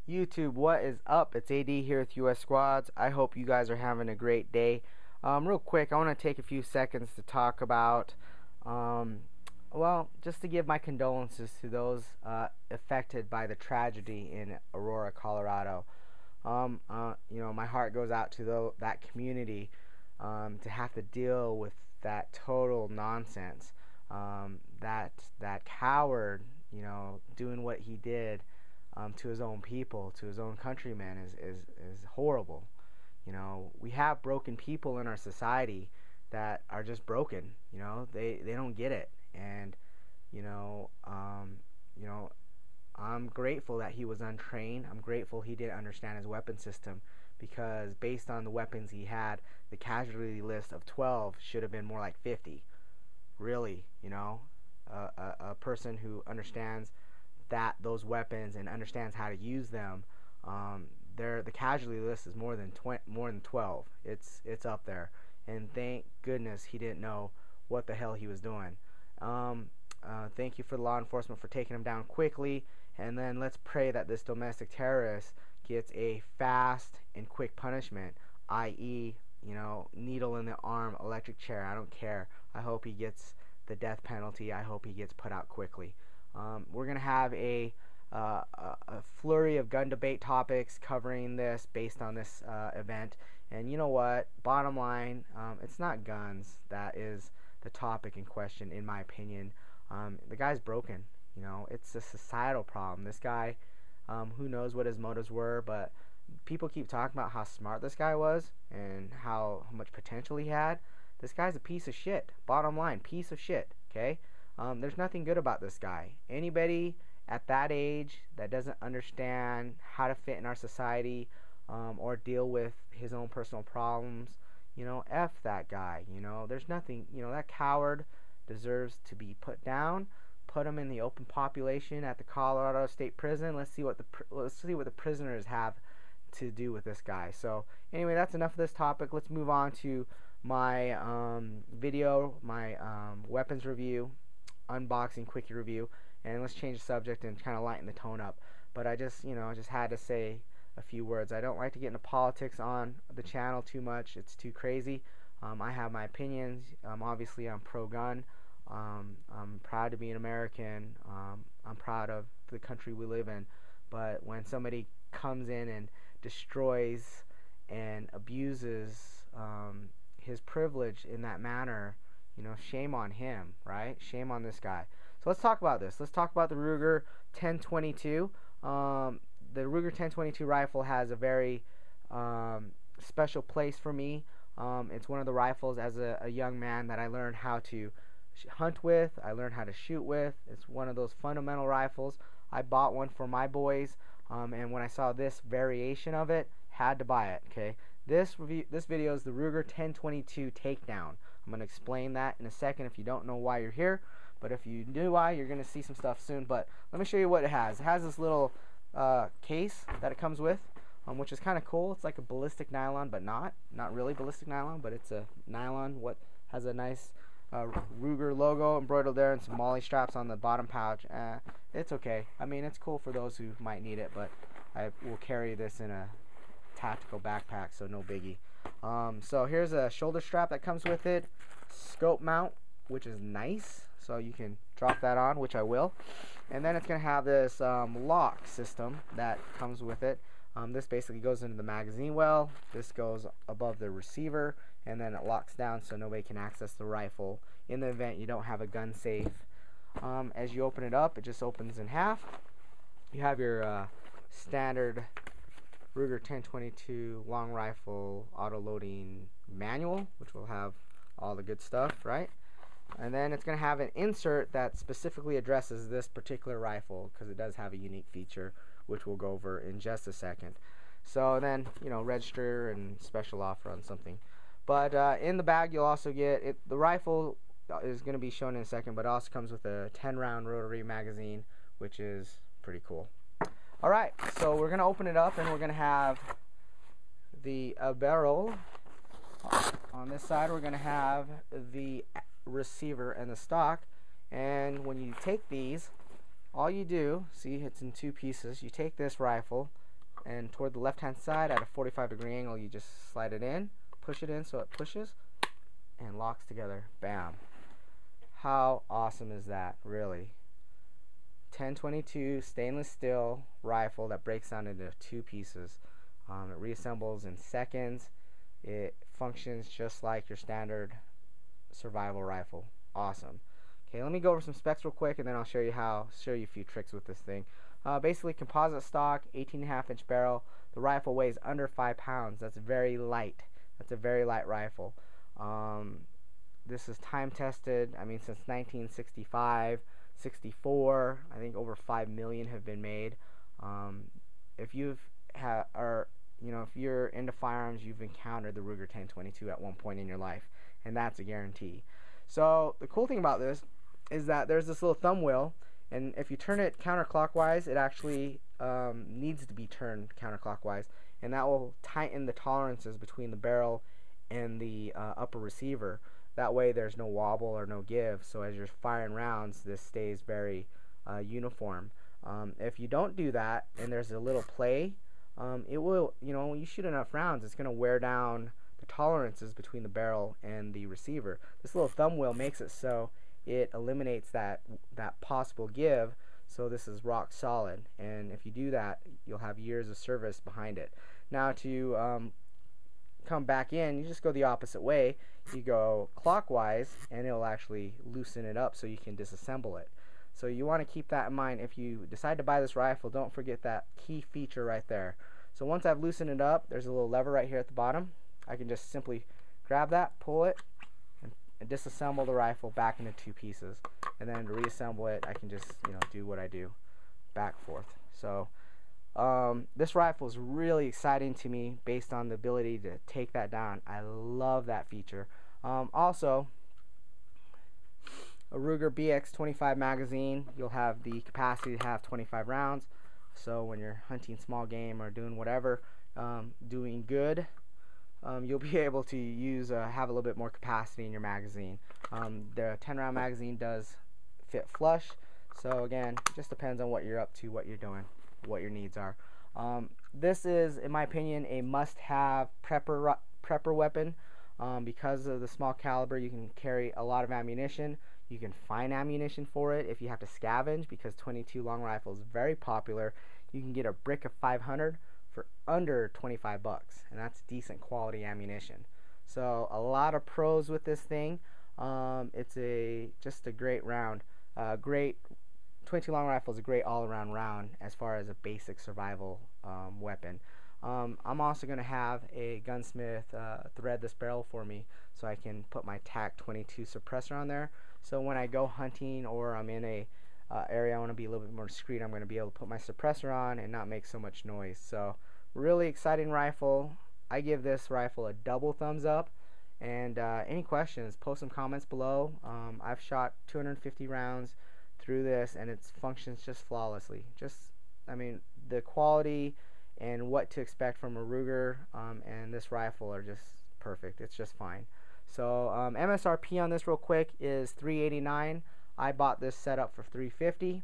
YouTube, what is up? It's AD here with US Squads. I hope you guys are having a great day. Real quick, I want to take a few seconds to talk about, well, just to give my condolences to those affected by the tragedy in Aurora, Colorado. My heart goes out to that community to have to deal with that total nonsense. That coward, doing what he did to his own people, to his own countrymen, is horrible. We have broken people in our society that are just broken. They don't get it, and I'm grateful that he was untrained. I'm grateful he didn't understand his weapon system, because based on the weapons he had, the casualty list of 12 should have been more like 50. Really, a person who understands those weapons and understands how to use them, the casualty list is more than 12. It's up there, and thank goodness he didn't know what the hell he was doing. Thank you for the law enforcement for taking him down quickly, and then let's pray that this domestic terrorist gets a fast and quick punishment, i.e., needle in the arm, electric chair. I don't care. I hope he gets the death penalty. I hope he gets put out quickly. We're going to have a flurry of gun debate topics covering this based on this event. And you know what? Bottom line, it's not guns that is the topic in question, in my opinion. The guy's broken. It's a societal problem. This guy, who knows what his motives were, but people keep talking about how smart this guy was and how much potential he had. This guy's a piece of shit. Bottom line, piece of shit. Okay? There's nothing good about this guy. Anybody at that age that doesn't understand how to fit in our society, or deal with his own personal problems, F that guy. There's nothing. That coward deserves to be put down. Put him in the open population at the Colorado State Prison. Let's see what the prisoners have to do with this guy. So anyway, that's enough of this topic. Let's move on to my video, my weapons review, unboxing quickie review, and let's change the subject and kind of lighten the tone up. But I just had to say a few words. I don't like to get into politics on the channel too much. It's too crazy. I have my opinions. Obviously, I'm pro-gun. I'm proud to be an American. I'm proud of the country we live in. But when somebody comes in and destroys and abuses his privilege in that manner, shame on him, right? Shame on this guy. So let's talk about this. Let's talk about the Ruger 1022. The Ruger 1022 rifle has a very special place for me. It's one of the rifles as a young man that I learned how to hunt with. I learned how to shoot with. It's one of those fundamental rifles. I bought one for my boys, and when I saw this variation of it, had to buy it. Okay, this video is the Ruger 1022 Takedown. I'm going to explain that in a second if you don't know why you're here, but if you knew why, you're going to see some stuff soon. But let me show you what it has. It has this little case that it comes with, which is kind of cool. It's like a ballistic nylon, but not really ballistic nylon, but it's a nylon. What has a nice Ruger logo embroidered there and some MOLLE straps on the bottom pouch. It's okay. I mean, it's cool for those who might need it, but I will carry this in a tactical backpack, so no biggie. So here's a shoulder strap that comes with it, scope mount, which is nice, so you can drop that on, which I will. And then it's going to have this lock system that comes with it. This basically goes into the magazine well. This goes above the receiver, and then it locks down so nobody can access the rifle in the event you don't have a gun safe. As you open it up, it just opens in half. You have your standard Ruger 1022 long rifle auto loading manual, which will have all the good stuff, right? And then it's going to have an insert that specifically addresses this particular rifle, because it does have a unique feature, which we'll go over in just a second. So then, register and special offer on something. But in the bag, you'll also get it. The rifle is going to be shown in a second, but it also comes with a 10-round rotary magazine, which is pretty cool. All right, so we're going to open it up, and we're going to have the barrel. On this side, we're going to have the receiver and the stock. And when you take these, all you do, see, it's in two pieces. You take this rifle, and toward the left hand side at a 45-degree angle, you just slide it in, push it in so it pushes and locks together. Bam. How awesome is that, really? 10-22 stainless steel rifle that breaks down into 2 pieces. It reassembles in seconds. It functions just like your standard survival rifle. Awesome. Okay, let me go over some specs real quick, and then I'll show you a few tricks with this thing. Basically, composite stock, 18.5-inch barrel. The rifle weighs under 5 pounds. That's very light. That's a very light rifle. This is time tested. I mean, since 1965, 64. I think over 5 million have been made. If if you're into firearms, you've encountered the Ruger 1022 at one point in your life, and that's a guarantee. So the cool thing about this is that there's this little thumb wheel, and if you turn it counterclockwise, it actually needs to be turned counterclockwise, and that will tighten the tolerances between the barrel and the upper receiver. That way there's no wobble or no give, so as you're firing rounds, this stays very uniform. If you don't do that and there's a little play, it will, when you shoot enough rounds, it's going to wear down the tolerances between the barrel and the receiver. This little thumb wheel makes it so it eliminates that possible give, so this is rock solid, and if you do that, you'll have years of service behind it. Now to come back in, you just go the opposite way. You go clockwise, and it'll actually loosen it up so you can disassemble it. So you want to keep that in mind. If you decide to buy this rifle, don't forget that key feature right there. So once I've loosened it up, there's a little lever right here at the bottom. I can just simply grab that, pull it, and disassemble the rifle back into 2 pieces. And then to reassemble it, I can just do what I do, back forth. So this rifle is really exciting to me based on the ability to take that down. I love that feature. Also, a Ruger BX25 magazine, you'll have the capacity to have 25 rounds. So when you're hunting small game or doing whatever, doing good, you'll be able to have a little bit more capacity in your magazine. The 10-round magazine does fit flush. So again, it just depends on what you're up to, what you're doing, what your needs are. This is, in my opinion, a must-have prepper weapon. Because of the small caliber, you can carry a lot of ammunition. You can find ammunition for it if you have to scavenge, because 22 long rifle is very popular. You can get a brick of 500 for under 25 bucks, and that's decent quality ammunition. So a lot of pros with this thing. It's just a great round. Great 22 long rifle is a great all-around round as far as a basic survival weapon. I'm also going to have a gunsmith thread this barrel for me so I can put my TAC-22 suppressor on there. So when I go hunting or I'm in a area I want to be a little bit more discreet, I'm going to be able to put my suppressor on and not make so much noise. So really exciting rifle. I give this rifle a double thumbs up. And any questions, post some comments below. I've shot 250 rounds through this, and it functions just flawlessly. The quality and what to expect from a Ruger and this rifle are just perfect. It's just fine. So MSRP on this real quick is $389. I bought this setup for $350,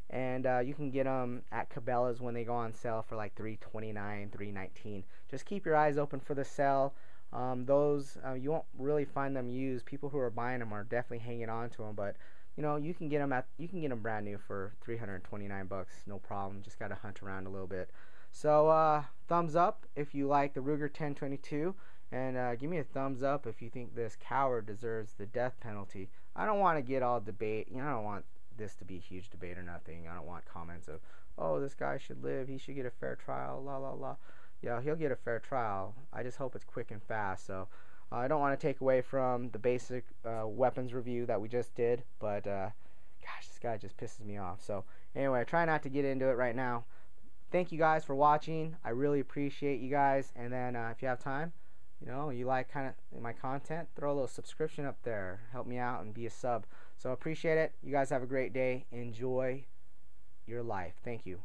and you can get them at Cabela's when they go on sale for like $329, $319. Just keep your eyes open for the sale. Those you won't really find them used. People who are buying them are definitely hanging on to them, but you can get them brand new for $329 bucks, no problem. Just gotta hunt around a little bit. So thumbs up if you like the Ruger 1022, and give me a thumbs up if you think this coward deserves the death penalty. I don't want to get all debate. I don't want this to be a huge debate or nothing. I don't want comments of, oh, this guy should live, he should get a fair trial, la la la. Yeah, he'll get a fair trial. I just hope it's quick and fast. So I don't want to take away from the basic weapons review that we just did, but gosh, this guy just pisses me off. So anyway, I try not to get into it right now. Thank you guys for watching. I really appreciate you guys. And then if you have time, you like kind of my content, throw a little subscription up there. Help me out and be a sub. So appreciate it. You guys have a great day. Enjoy your life. Thank you.